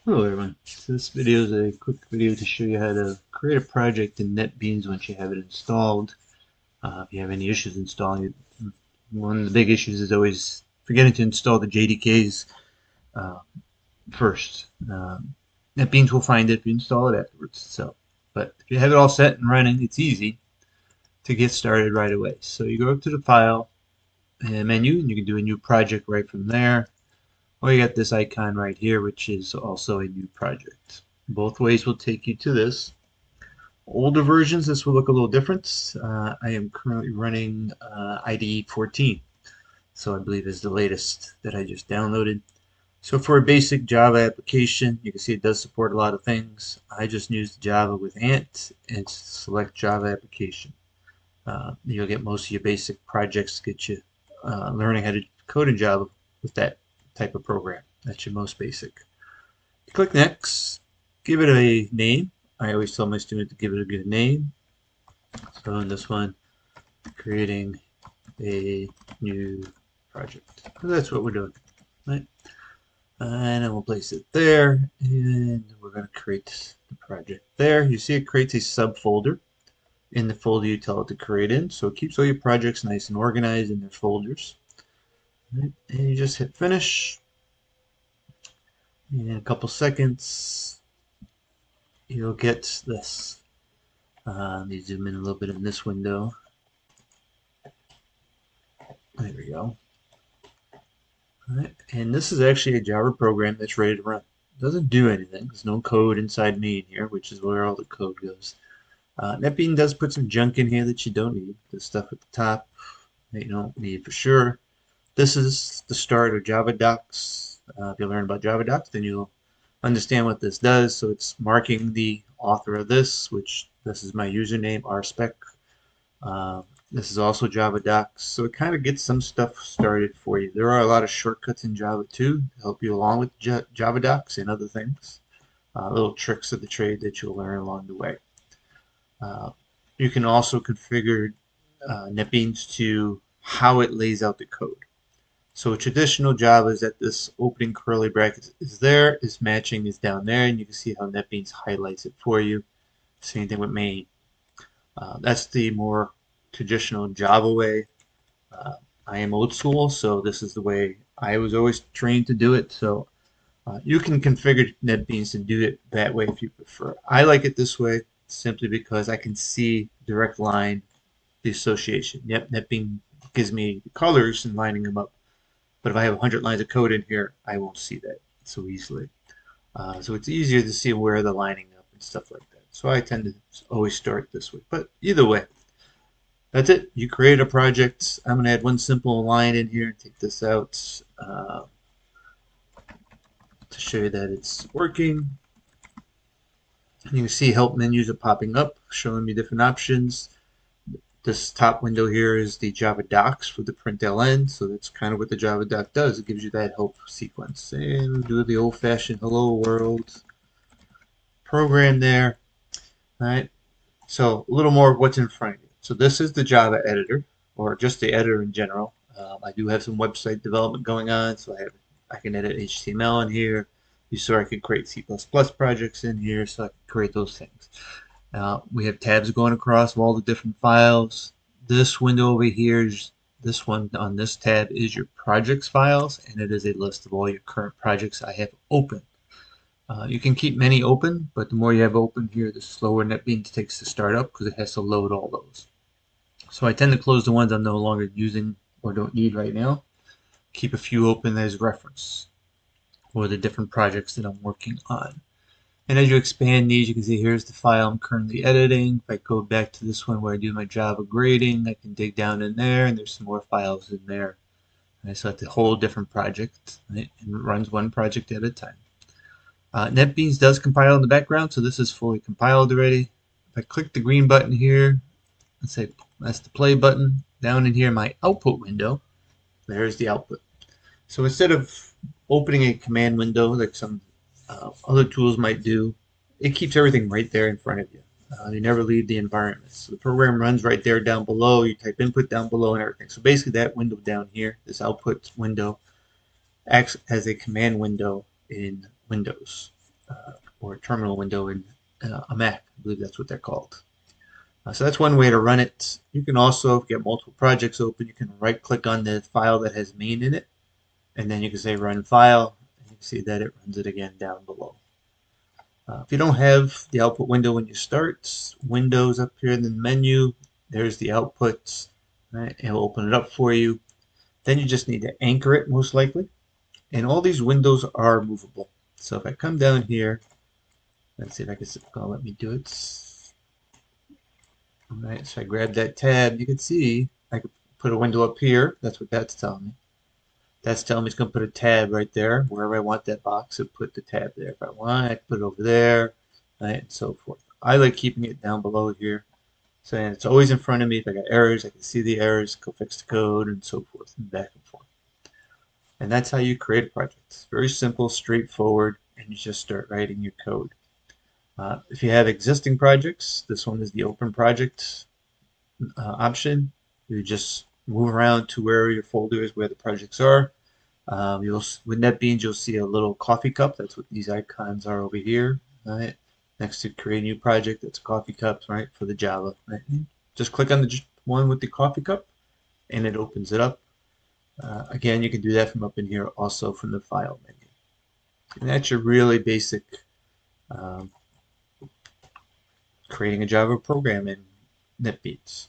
Hello everyone. So this video is a quick video to show you how to create a project in NetBeans once you have it installed. If you have any issues installing it, one of the big issues is always forgetting to install the JDKs uh, first. NetBeans will find it if you install it afterwards. But if you have it all set and running, it's easy to get started right away. So you go up to the File menu, and you can do a new project right from there. Or you got this icon right here, which is also a new project. Both ways will take you to this. Older versions, this will look a little different. I am currently running IDE 14, so I believe is the latest that I just downloaded. So for a basic Java application, you can see it does support a lot of things. I just used Java with Ant and select Java application. You'll get most of your basic projects to get you learning how to code in Java with that type of program. That's your most basic. Click Next, give it a name. I always tell my students to give it a good name. So in this one, creating a new project. So that's what we're doing, right? And then we'll place it there, and we're going to create the project there. You see it creates a subfolder in the folder you tell it to create in, so it keeps all your projects nice and organized in their folders. Right? And you just hit finish. In a couple seconds, you'll get this. Let me zoom in a little bit in this window. There we go. All right. And this is actually a Java program that's ready to run. It doesn't do anything. There's no code inside me in here, which is where all the code goes. NetBeans does put some junk in here that you don't need. The stuff at the top that you don't need for sure. This is the start of Java Docs. If you learn about Java Docs, then you'll understand what this does. So it's marking the author of this, which this is my username, rspec. This is also Java Docs, so it kind of gets some stuff started for you. There are a lot of shortcuts in Java too to help you along with Java Docs and other things. Little tricks of the trade that you'll learn along the way. You can also configure NetBeans to how it lays out the code. So traditional Java is that this opening curly bracket is there, is matching is down there, and you can see how NetBeans highlights it for you. Same thing with main. That's the more traditional Java way. I am old school, so this is the way I was always trained to do it. So you can configure NetBeans to do it that way if you prefer. I like it this way simply because I can see direct line the association. Yep, NetBeans gives me the colors and lining them up. But if I have 100 lines of code in here, I won't see that so easily. So it's easier to see where they're lining up and stuff like that. So I tend to always start this way. But either way, that's it. You create a project. I'm going to add one simple line in here and take this out to show you that it's working. And you can see help menus are popping up, showing me different options. This top window here is the Java Docs for the println, so that's kind of what the Java Doc does. It gives you that help sequence. And we'll do the old-fashioned hello world program there. All right. So a little more of what's in front of you. So this is the Java editor, or just the editor in general. I do have some website development going on, so I can edit HTML in here. You saw I could create C++ projects in here, so I can create those things. We have tabs going across all the different files. This window over here is this one on this tab is your projects files, and it is a list of all your current projects I have open. You can keep many open, but the more you have open here, the slower NetBeans takes to start up because it has to load all those. So I tend to close the ones I'm no longer using or don't need right now. Keep a few open as reference for the different projects that I'm working on. And as you expand these, you can see here's the file I'm currently editing. If I go back to this one where I do my Java grading, I can dig down in there, and there's some more files in there. And I select a whole different project, right? And it runs one project at a time. NetBeans does compile in the background, so this is fully compiled already. If I click the green button here, let's say that's the play button, down in here, my output window, there's the output. So instead of opening a command window like some other tools might do, it keeps everything right there in front of you. You never leave the environment. So the program runs right there down below. You type input down below and everything. So basically that window down here, this output window, acts as a command window in Windows. or a terminal window in a Mac. I believe that's what they're called. So that's one way to run it. You can also get multiple projects open. You can right click on the file that has main in it, and then you can say run file, and you can see that it runs it again down below. If you don't have the output window when you start, Windows up here in the menu, there's the output. Right? It'll open it up for you. Then you just need to anchor it most likely. And all these windows are movable. So if I come down here, let's see if I can let me do it. All right, so I grab that tab. You can see I could put a window up here. That's what that's telling me. That's telling me it's going to put a tab right there. Wherever I want that box, it put the tab there. If I want, I can put it over there, right, and so forth. I like keeping it down below here. So it's always in front of me. If I got errors, I can see the errors, go fix the code, and so forth, and back and forth. And that's how you create a project. It's very simple, straightforward, and you just start writing your code. If you have existing projects, this one is the open project option. You just move around to where your folder is, where the projects are. With NetBeans, you'll see a little coffee cup. That's what these icons are over here. Right next to create a new project, that's a coffee cup, right, for the Java. Right? Just click on the one with the coffee cup, and it opens it up. Again, you can do that from up in here, also from the file menu. And that's your really basic um, creating a Java program in NetBeans.